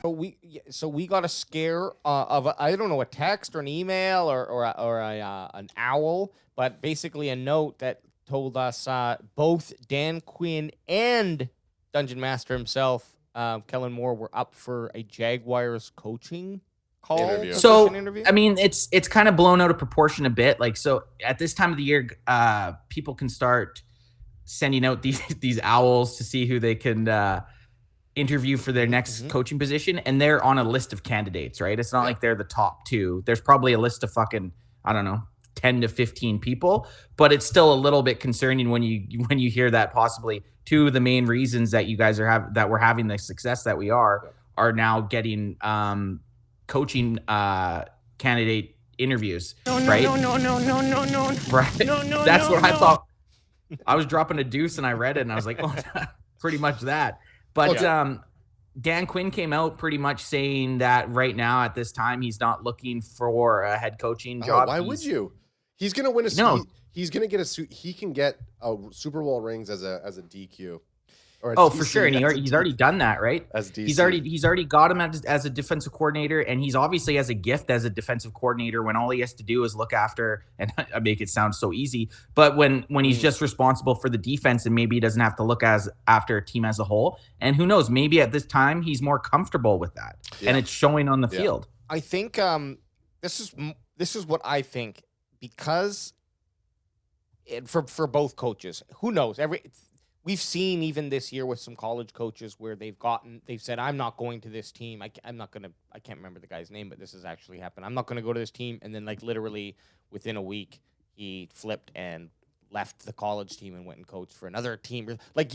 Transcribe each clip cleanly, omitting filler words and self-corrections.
So we got a scare of I don't know, a text or an email or an owl, but basically a note that told us both Dan Quinn and Dungeon Master himself, Kellen Moore, were up for a Jaguars coaching Interview. So, interview. I mean, it's kind of blown out of proportion a bit. Like, so at this time of the year, people can start sending out these owls to see who they can interview for their next coaching position, and they're on a list of candidates, right? It's not like they're the top two. There's probably a list of fucking, I don't know, 10 to 15 people, but it's still a little bit concerning when you hear that possibly two of the main reasons that you guys that we're having the success that we are now getting coaching candidate interviews, right? No. Right. That's what I thought. I was dropping a deuce and I read it and I was like, oh, pretty much that. But Dan Quinn came out pretty much saying that right now at this time he's not looking for a head coaching job. Why would you? He's going to win he's going to get a suit. He can get a Super Bowl rings as a DQ. For sure, and he's already done that, right? As DC. He's already got him as a defensive coordinator, and he's obviously has a gift as a defensive coordinator when all he has to do is look after, and I make it sound so easy, but when he's just responsible for the defense and maybe he doesn't have to look after a team as a whole, and who knows, maybe at this time he's more comfortable with that, and it's showing on the field. I think this is what I think, because for both coaches, who knows, we've seen even this year with some college coaches where they've said, I'm not going to this team. I can't remember the guy's name, but this has actually happened. I'm not going to go to this team. And then like literally within a week, he flipped and left the college team and went and coached for another team. Like,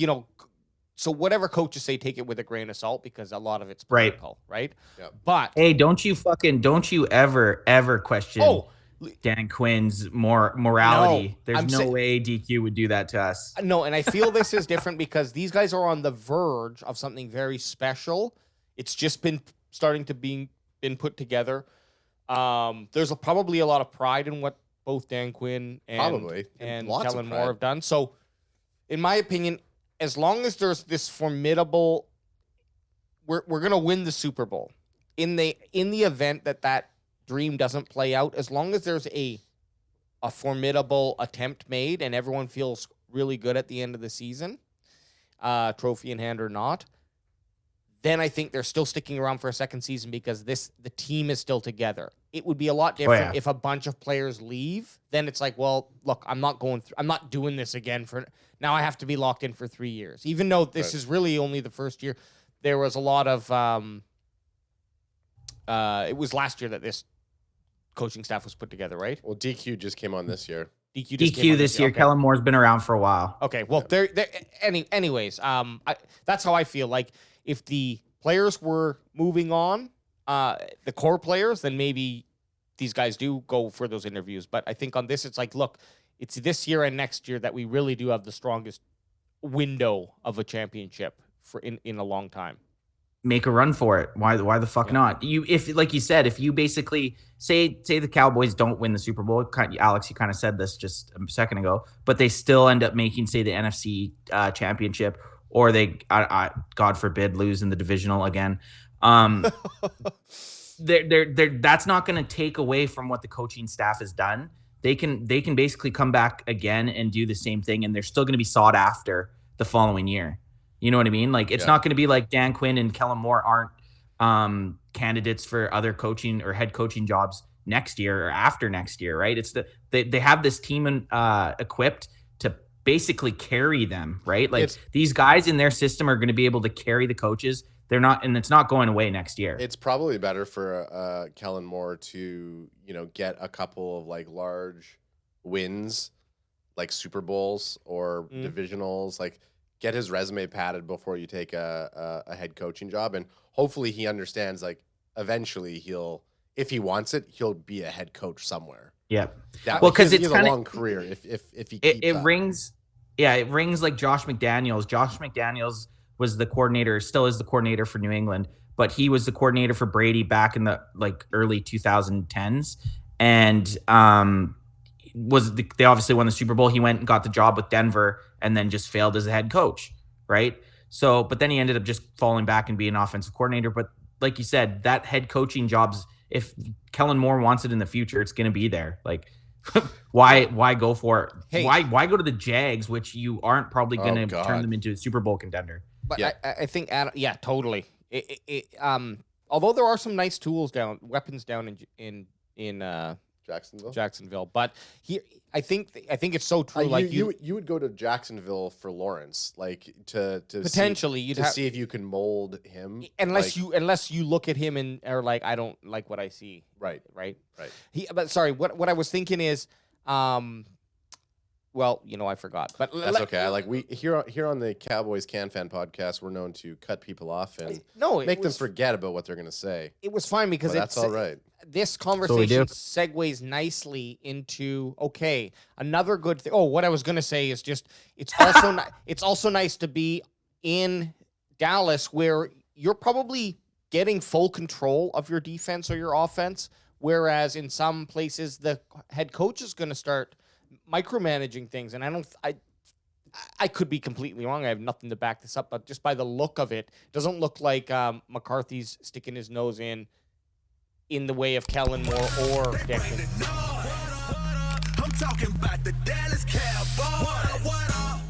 so whatever coaches say, take it with a grain of salt, because a lot of it's political, right? Yep. But hey, don't you ever question Dan Quinn's morality. No, There's no way DQ would do that to us. No, and I feel this is different because these guys are on the verge of something very special. It's just been starting to been put together. There's probably a lot of pride in what both Dan Quinn and Kellen Moore have done. So, in my opinion, as long as there's this formidable, we're gonna win the Super Bowl. In the event that dream doesn't play out, as long as there's a formidable attempt made and everyone feels really good at the end of the season, trophy in hand or not, then I think they're still sticking around for a second season because the team is still together. It would be a lot different if a bunch of players leave. Then it's like, well, look, I'm not doing this again now. I have to be locked in for 3 years, even though this is really only the first year. There was a lot of it was last year that this coaching staff was put together, right? Well, DQ just came on this year. DQ this year. Okay. Kellen Moore's been around for a while. Okay, well, anyways, that's how I feel. Like, if the players were moving on, the core players, then maybe these guys do go for those interviews. But I think on this, it's like, look, it's this year and next year that we really do have the strongest window of a championship in a long time. Make a run for it. Why the fuck not? If like you said, if you basically say the Cowboys don't win the Super Bowl, Alex, you kind of said this just a second ago, but they still end up making, say, the NFC championship, or they, God forbid, lose in the divisional again. That's not going to take away from what the coaching staff has done. They can basically come back again and do the same thing, and they're still going to be sought after the following year. You know what I mean? Like, it's not going to be like Dan Quinn and Kellen Moore aren't candidates for other coaching or head coaching jobs next year or after next year, right? It's they have this team equipped to basically carry them, right? Like, these guys in their system are going to be able to carry the coaches. They're not, and it's not going away next year. It's probably better for Kellen Moore to, get a couple of like large wins, like Super Bowls or divisionals, like get his resume padded before you take a head coaching job. And hopefully he understands, like, eventually if he wants it, he'll be a head coach somewhere. Yeah. Because it's a long career if he keeps it rings. Yeah, it rings like Josh McDaniels. Josh McDaniels was the coordinator, still is the coordinator for New England, but he was the coordinator for Brady back in the early 2010s. And they obviously won the Super Bowl. He went and got the job with Denver and then just failed as a head coach, right? So, but then he ended up just falling back and being an offensive coordinator. But like you said, that head coaching job's, if Kellen Moore wants it in the future, it's going to be there. Like, why go for it? Hey. Why go to the Jags, which you aren't probably going to God. turn them into a Super Bowl contender? But Yeah. I think, yeah, totally. Although there are some nice weapons down in Jacksonville, but I think it's so true. Like you would go to Jacksonville for Lawrence, like to potentially see, see if you can mold him, unless you look at him and are like, I don't like what I see. Right. But sorry, what I was thinking is, well, I forgot. But that's okay. We here on the Cowboys CanFan podcast, we're known to cut people off and make them forget about what they're going to say. It was fine because that's all right. This conversation segues nicely into another good thing. Oh, what I was going to say is just it's also it's also nice to be in Dallas where you're probably getting full control of your defense or your offense, whereas in some places the head coach is going to start micromanaging things, and I could be completely wrong. I have nothing to back this up, but just by the look of it, doesn't look like McCarthy's sticking his nose in the way of Kellen Moore or Declan. I'm talking about the Dallas Cowboys.